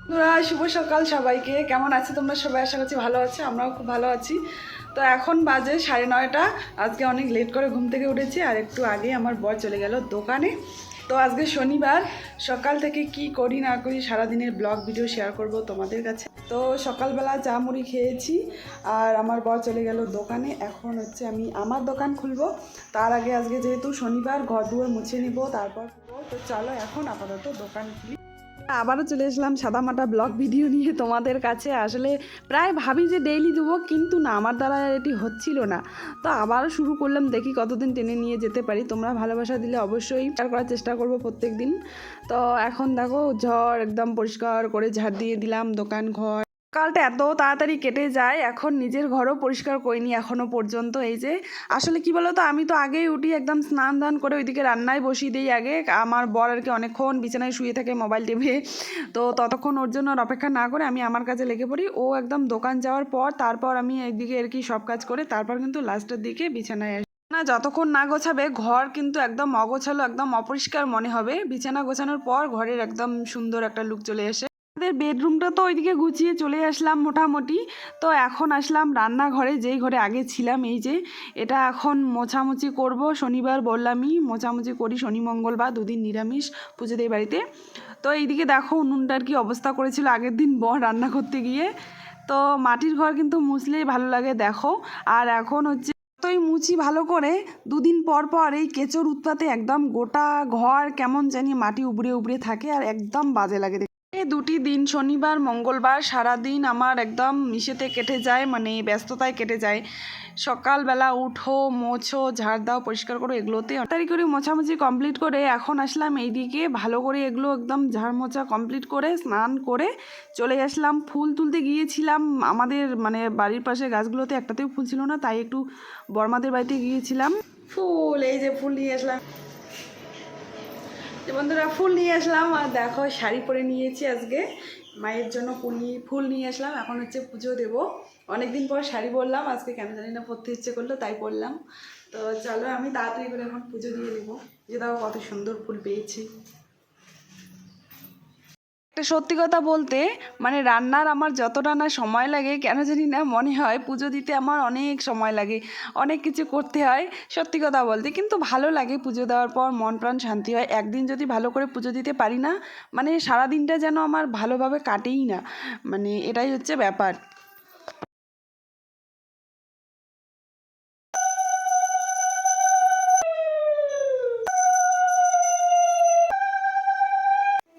বন্ধুরা, শুভ সকাল সবাইকে। কেমন আছে তোমরা সবাই? আশা করছি ভালো আছে, আমরাও খুব ভালো আছি। তো এখন বাজে 9:30। আজকে অনেক লেট করে ঘুম থেকে উঠেছি, আর একটু আগে আমার বর চলে গেল দোকানে। তো আজকে শনিবার, সকাল থেকে কি করি না করি সারাদিনের ব্লগ ভিডিও শেয়ার করব তোমাদের কাছে। তো সকালবেলা চা মুড়ি খেয়েছি, আর আমার বর চলে গেল দোকানে। এখন হচ্ছে আমি আমার দোকান খুলবো। তার আগে আজকে যেহেতু শনিবার, ঘর দুয়ার মুছে নিব, তারপর তো চলো এখন আপাতত দোকান খুলি। আবারও চলে আসলাম সাদামাটা ব্লগ ভিডিও নিয়ে তোমাদের কাছে। আসলে প্রায় ভাবি যে ডেইলি দেবো, কিন্তু না, আমার দ্বারা এটি হচ্ছিল না। তো আবারও শুরু করলাম, দেখি কতদিন টেনে নিয়ে যেতে পারি। তোমরা ভালোবাসা দিলে অবশ্যই শেয়ার করার চেষ্টা করবো প্রত্যেক দিন। তো এখন দেখো, ঝড় একদম পরিষ্কার করে ঝাড় দিয়ে দিলাম দোকান ঘর। সকালটা এত তাড়াতাড়ি কেটে যায়, এখন নিজের ঘরও পরিষ্কার করিনি এখনও পর্যন্ত। এই যে আসলে কি বলো তো, আমি তো আগেই উঠি, একদম স্নান দান করে ওইদিকে রান্নায় বসিয়ে দিই আগে। আমার বর আর কি অনেকক্ষণ বিছানায় শুয়ে থাকে মোবাইল টিপে। তো ততক্ষণ ওর জন্য আর অপেক্ষা না করে আমি আমার কাজে লেগে পড়ি। ও একদম দোকান যাওয়ার পর তারপর আমি এইদিকে আর কি সব কাজ করে তারপর কিন্তু লাস্টের দিকে বিছানায় আসি। না, যতক্ষণ না গোছাবে ঘর কিন্তু একদম অগোছালো, একদম অপরিষ্কার মনে হবে। বিছানা গোছানোর পর ঘরের একদম সুন্দর একটা লুক চলে আসে। আমাদের বেডরুমটা তো ওইদিকে গুছিয়ে চলে আসলাম মোটামুটি। তো এখন আসলাম রান্নাঘরে, যেই ঘরে আগে ছিলাম। এই যে এটা এখন মোছামুছি করব। শনিবার বললামই মোছামুছি করি, শনি মঙ্গলবার দুদিন নিরামিষ পুজো দেই বাড়িতে। তো এইদিকে দেখো উনুনটার কি অবস্থা করেছিল আগের দিন বর রান্না করতে গিয়ে। তো মাটির ঘর কিন্তু মুছলেই ভালো লাগে দেখো। আর এখন হচ্ছে তোই মুছি ভালো করে, দুদিন পর পর এই কেঁচোর উৎপাতে একদম গোটা ঘর কেমন জানি মাটি উবড়ে উবড়ে থাকে, আর একদম বাজে লাগে। এই দুটি দিন শনিবার মঙ্গলবার সারাদিন আমার একদম ইসেতে কেটে যায়, মানে ব্যস্ততায় কেটে যায়। সকালবেলা উঠো, মোছো, ঝাড় দাও, পরিষ্কার করো, এগুলোতে তাড়াতাড়ি করে মোছামুছি কমপ্লিট করে এখন আসলাম এইদিকে। ভালো করে এগুলো একদম ঝাড় মোছা কমপ্লিট করে স্নান করে চলে আসলাম। ফুল তুলতে গিয়েছিলাম আমাদের মানে বাড়ির পাশে গাছগুলোতে একটাতেও ফুল ছিল না, তাই একটু বর্মাদের বাড়িতে গিয়েছিলাম। ফুল, এই যে ফুল নিয়ে আসলাম। যে বন্ধুরা, ফুল নিয়ে আসলাম, আর দেখো শাড়ি পরে নিয়েছি আজকে। মায়ের জন্য ফুল নিয়ে আসলাম। এখন হচ্ছে পুজো দেবো। অনেকদিন পর শাড়ি পরলাম, আজকে কেন জানি না পরতে ইচ্ছে করলো, তাই পরলাম। তো চলো আমি তাড়াতাড়ি করে এখন পুজো দিয়ে দেবো। যে দেখো কত সুন্দর ফুল পেয়েছি। একটা সত্যি কথা বলতে, মানে রান্নার আমার যতটা না সময় লাগে, কেন জানি না মনে হয় পুজো দিতে আমার অনেক সময় লাগে, অনেক কিছু করতে হয়। সত্যি কথা বলতে কিন্তু ভালো লাগে, পুজো দেওয়ার পর মন প্রাণ শান্তি হয়। একদিন যদি ভালো করে পুজো দিতে পারি না, মানে সারা দিনটা যেন আমার ভালোভাবে কাটেই না, মানে এটাই হচ্ছে ব্যাপার।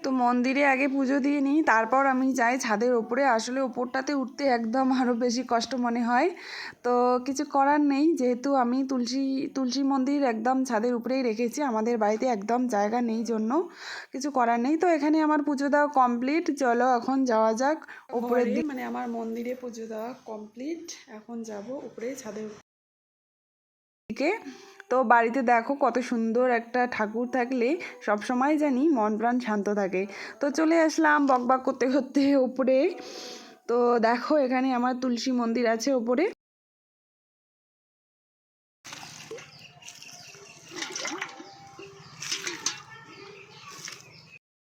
তো মন্দিরে আগে পুজো দিয়ে নিই, তারপর আমি যাই ছাদের ওপরে। আসলে ওপরটাতে উঠতে একদম আরও বেশি কষ্ট মনে হয়। তো কিছু করার নেই, যেহেতু আমি তুলসী মন্দির একদম ছাদের উপরেই রেখেছি, আমাদের বাড়িতে একদম জায়গা নেই জন্য কিছু করার নেই। তো এখানে আমার পুজো দেওয়া কমপ্লিট। চলো এখন যাওয়া যাক উপরের দিকে। মানে আমার মন্দিরে পুজো দেওয়া কমপ্লিট, এখন যাব উপরে ছাদের দিকে। তো বাড়িতে দেখো কত সুন্দর একটা ঠাকুর থাকলে সব সময় জানি মন প্রাণ শান্ত থাকে। তো চলে আসলাম বকবক করতে করতে উপরে। তো দেখো এখানে আমার তুলসী মন্দির আছে উপরে।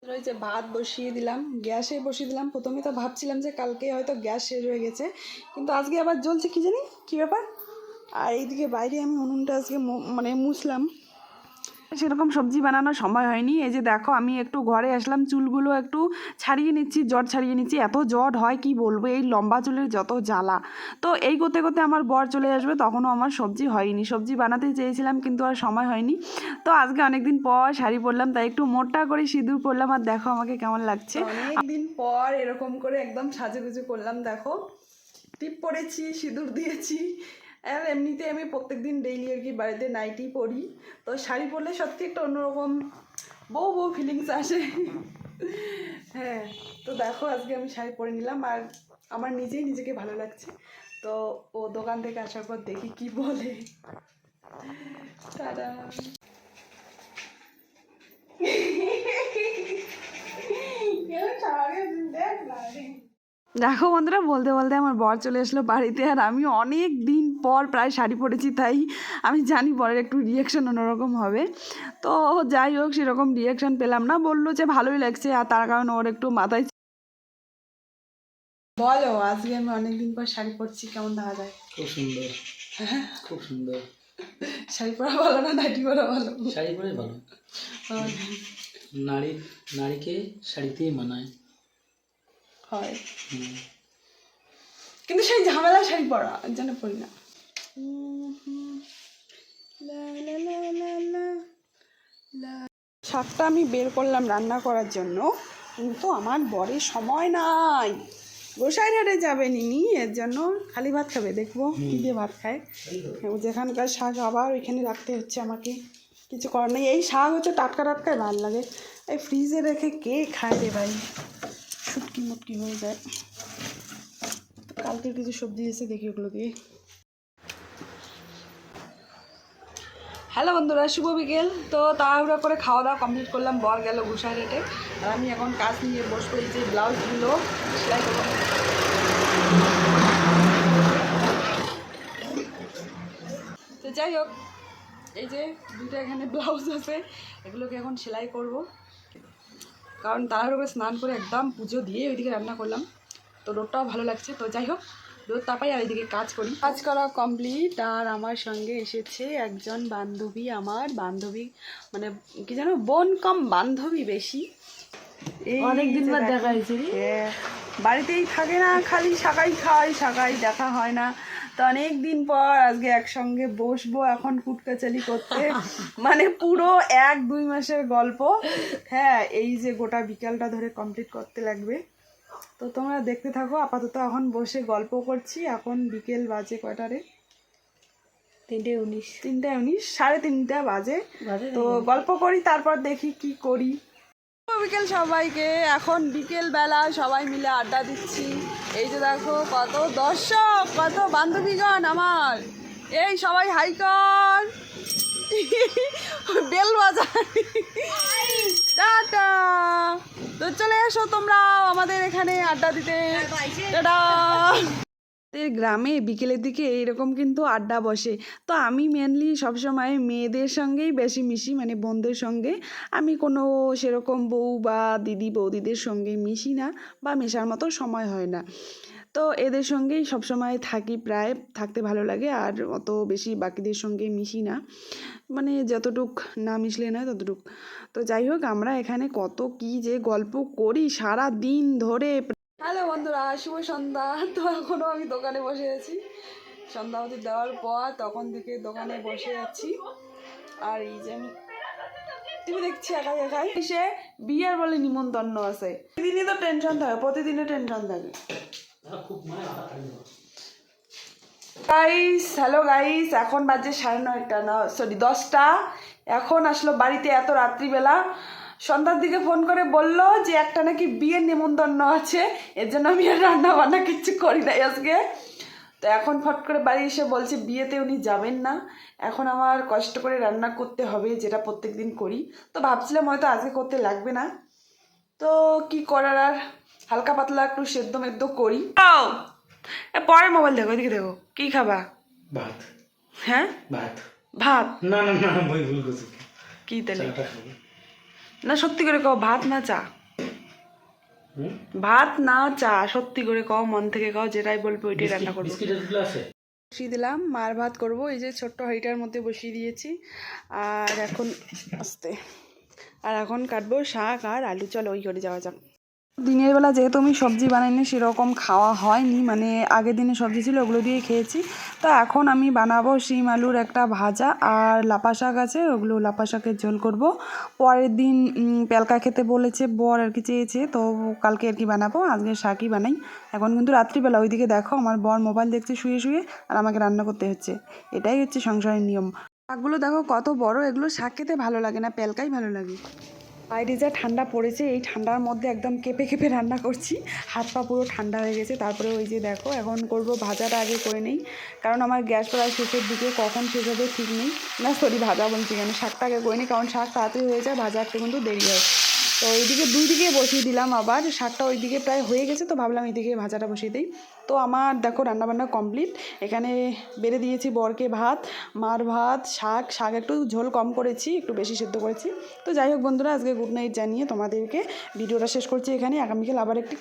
ওই যে ভাত বসিয়ে দিলাম, গ্যাসে বসিয়ে দিলাম। প্রথমে তো ভাবছিলাম যে কালকে হয়তো গ্যাস শেষ হয়ে গেছে, কিন্তু আজকে আবার জ্বলছে, কি জানি কী ব্যাপার। আর এইদিকে বাইরে আমি উনুনটা আজকে মানে মুছলাম। সেরকম সবজি বানানোর সময় হয়নি। এই যে দেখো আমি একটু ঘরে আসলাম, চুলগুলো একটু ছাড়িয়ে নিচ্ছি, জট ছাড়িয়ে নিচ্ছি। এত জট হয় কি বলবো, এই লম্বা চুলের যত জ্বালা। তো এই করতে করতে আমার বর চলে আসবে, তখনও আমার সবজি হয়নি। সবজি বানাতে চেয়েছিলাম কিন্তু আর সময় হয়নি। তো আজকে অনেকদিন পর শাড়ি পরলাম, তাই একটু মোটা করে সিঁদুর পরলাম। আর দেখো আমাকে কেমন লাগছে, অনেকদিন পর এরকম করে একদম সাজুগুজু করলাম। দেখো টিপ পরেছি, সিঁদুর দিয়েছি। আর এমনিতে আমি প্রত্যেক দিন ডেইলি আর কি বাড়িতে নাইটি পরি। তো শাড়ি পরলে সত্যি একটা অন্যরকম বউ বউ ফিলিংস আসে। হ্যাঁ, তো দেখো আজকে আমি শাড়ি পরে নিলাম, আর আমার নিজেই নিজেকে ভালো লাগছে। তো ও দোকান থেকে আসার পর দেখি কি বলে। তারা দেখো বন্ধুরা, বলতে বলতে আমার বর চলে আসলো বাড়িতে। আর আমি অনেক দিন পর প্রায় শাড়ি পরেছি, তাই আমি জানি বরের একটু রিয়াকশন অন্যরকম হবে। তো যাই হোক, সেরকম রিয়াকশন পেলাম না, বললো যে ভালোই লাগছে। আর তার কারণ ওর একটু মাথায় বলো, আজকে আমি অনেকদিন পর শাড়ি পরছি, কেমন দেখা যায়? খুব সুন্দর, খুব সুন্দর। শাড়ি পরা ভালো না নাইটি পরা ভালো? শাড়ি পরে ভালো। নারীকে শাড়িতেই মানায়। হয়, কিন্তু সেই ঝামেলা শাড়ি পরা এর জন্য পরি না। শাকটা আমি বের করলাম রান্না করার জন্য, কিন্তু আমার বরের সময় নাই। গোসাইরহাটে যাবে নিনি, এর জন্য খালি ভাত খাবে, দেখবো কী দিয়ে ভাত খায়। যেখানকার শাক আবার এখানে রাখতে হচ্ছে আমাকে, কিছু করার নেই। এই শাক হচ্ছে টাটকা টাটকাই ভালো লাগে, এই ফ্রিজে রেখে কে খায় রে ভাই, শুটকি মুটকি হয়ে যায়। কালকের কিছু সবজি এসে দেখি ওগুলো দিয়ে। হ্যালো বন্ধুরা, শুভ বিকেল। তো তাড়াহুড়া করে খাওয়া দাওয়া কমপ্লিট করলাম, বর গেল গোসাইরহাটে, আর আমি এখন কাজ নিয়ে বসবো। এই যে ব্লাউজগুলো সেলাই করবো। তো যাই হোক, এই যে দুটো এখানে ব্লাউজ আছে, এগুলোকে এখন সেলাই করব, কারণ তাড়াহুড়ো করে স্নান করে একদম পুজো দিয়ে ওইদিকে রান্না করলাম, তো রোদটাও ভালো লাগছে। তো যাই হোক, রোদ তাপাই আর এইদিকে কাজ করি। কাজ করা কমপ্লিট, আর আমার সঙ্গে এসেছে একজন বান্ধবী, আমার বান্ধবী মানে কি জানো, বোন কম বান্ধবী বেশি। অনেকদিন পর দেখা হয়েছে। বাড়িতেই থাকে না, খালি শাকাই খাই, শাকাই দেখা হয় না। তো অনেক দিন পর আজকে একসঙ্গে বসবো এখন কুটকাচালি করতে, মানে পুরো 1-2 মাসের গল্প। হ্যাঁ, এই যে গোটা বিকালটা ধরে কমপ্লিট করতে লাগবে। তো তোমরা দেখতে থাকো। আপাতত এখন বসে গল্প করছি। এখন বিকেল বাজে কয়টারে? 3:19। 3:19, 3:30 বাজে। তো গল্প করি, তারপর দেখি কি করি। বিকেল সবাইকে, এখন বিকেল বেলা সবাই মিলে আড্ডা দিচ্ছি। এই যে দেখো কত দর্শক, কত বান্ধবীগণ আমার, এই সবাই হাই কর, বেল বাজায়, টাটা। তো চলে এসো তোমরাও আমাদের এখানে আড্ডা দিতে, টাটা। গ্রামে বিকেলের দিকে এইরকম কিন্তু আড্ডা বসে। তো আমি মেনলি সবসময় মেয়েদের সঙ্গেই বেশি মিশি, মানে বোনদের সঙ্গে। আমি কোনো সেরকম বউ বা দিদি বৌদিদের সঙ্গে মিশি না, বা মেশার মতো সময় হয় না। তো এদের সঙ্গেই সবসময় থাকি, প্রায় থাকতে ভালো লাগে, আর অত বেশি বাকিদের সঙ্গে মিশি না, মানে যতটুক না মিশলে নয় ততটুক। তো যাই হোক, আমরা এখানে কত কি যে গল্প করি সারা দিন ধরে। হ্যালো বন্ধুরা, শুভ সন্ধ্যা। তো এখনও আমি দোকানে বসে আছি, সন্ধ্যাবতী দেওয়ার পর তখন থেকে দোকানে বসে আছি। আর এই যে আমি টিভি দেখছি একাই একাই। সে বিয়ের বলে নিমন্ত্রণ আছে, প্রতিদিনই তো টেনশন থাকে, প্রতিদিনই টেনশন থাকে। গাইস, হ্যালো গাইস, এখন বাজে 9:30, না সরি 10টা। এখন আসলো বাড়িতে এত রাত্রিবেলা। সন্ধ্যার দিকে ফোন করে বলল যে একটা নাকি বিয়ের নিমন্ত্রণ আছে, এর জন্য আমি আর রান্না বান্না কিচ্ছু করি নাই আজকে। তো এখন ফট করে বাড়ি এসে বলছে বিয়েতে উনি যাবেন না। এখন আমার কষ্ট করে রান্না করতে হবে, যেটা প্রত্যেক দিন করি। তো ভাবছিলাম হয়তো আজকে করতে লাগবে না, তো কি করার আর, হালকা পাতলা একটু সেদ্ধ মেদ্ধ করি। পরে মোবাইল দেখো, এদিকে দেখো। কি খাবা? ভাত। হ্যাঁ, ভাত। ভাত? না না না, বই ভুল করছি। কি তাহলে? না সত্যি করে কও, ভাত না চা? ভাত না চা, সত্যি করে কও, মন থেকে কও, যেটাই বলবো ওইটাই রান্না করবো। বসিয়ে দিলাম, মার ভাত করব। এই যে ছোট্ট হাঁড়িটার মধ্যে বসিয়ে দিয়েছি। আর এখন আস্তে, আর এখন কাটবো শাক আর আলু। চলো ওই করে যাওয়া যাক। দিনের বেলা যেহেতু আমি সবজি বানাইনি, সেরকম খাওয়া হয়নি, মানে আগের দিনে সবজি ছিল ওগুলো দিয়ে খেয়েছি। তো এখন আমি বানাবো শিম আলুর একটা ভাজা, আর লাপা শাক আছে, ওগুলো লাপা শাকের ঝোল করব। পরের দিন পেলকা খেতে বলেছে বর, আর কি চেয়েছে, তো কালকে আর কি বানাবো, আজকে শাকই বানাই। এখন কিন্তু রাত্রিবেলা ওইদিকে দেখো আমার বর মোবাইল দেখছে শুয়ে শুয়ে, আর আমাকে রান্না করতে হচ্ছে। এটাই হচ্ছে সংসারের নিয়ম। শাকগুলো দেখো কত বড়, এগুলো শাক খেতে ভালো লাগে না, পেলকাই ভালো লাগে। বাইরে যা ঠান্ডা পড়েছে, এই ঠান্ডার মধ্যে একদম কেঁপে কেঁপে রান্না করছি, হাত পা পুরো ঠান্ডা হয়ে গেছে। তারপরে ওই যে দেখো, এখন করব ভাজাটা আগে করে নেই, কারণ আমার গ্যাস প্রায় শেষের দিকে, কখন শেষ হবে ঠিক নেই। না সরি, ভাজা বলছি কেন, শাকটা আগে করে নিই, কারণ শাক তাড়াতাড়ি হয়ে যায়, ভাজা একটু কিন্তু দেরি হয়। তো এইদিকে দুই দিকে বসিয়ে দিলাম, আবার শাকটা ওইদিকে প্রায় হয়ে গেছে, তো ভাবলাম এইদিকে ভাজাটা বসিয়ে দিই। তো আমার দেখো রান্নাবান্না কমপ্লিট। এখানে বেড়ে দিয়েছি বরকে ভাত, মার ভাত, শাক একটু ঝোল কম করেছি, একটু বেশি সেদ্ধ করেছি। তো যাই হোক বন্ধুরা, আজকে গুড নাইট জানিয়ে তোমাদেরকে ভিডিওটা শেষ করছি এখানে। আগামীকাল আবার একটি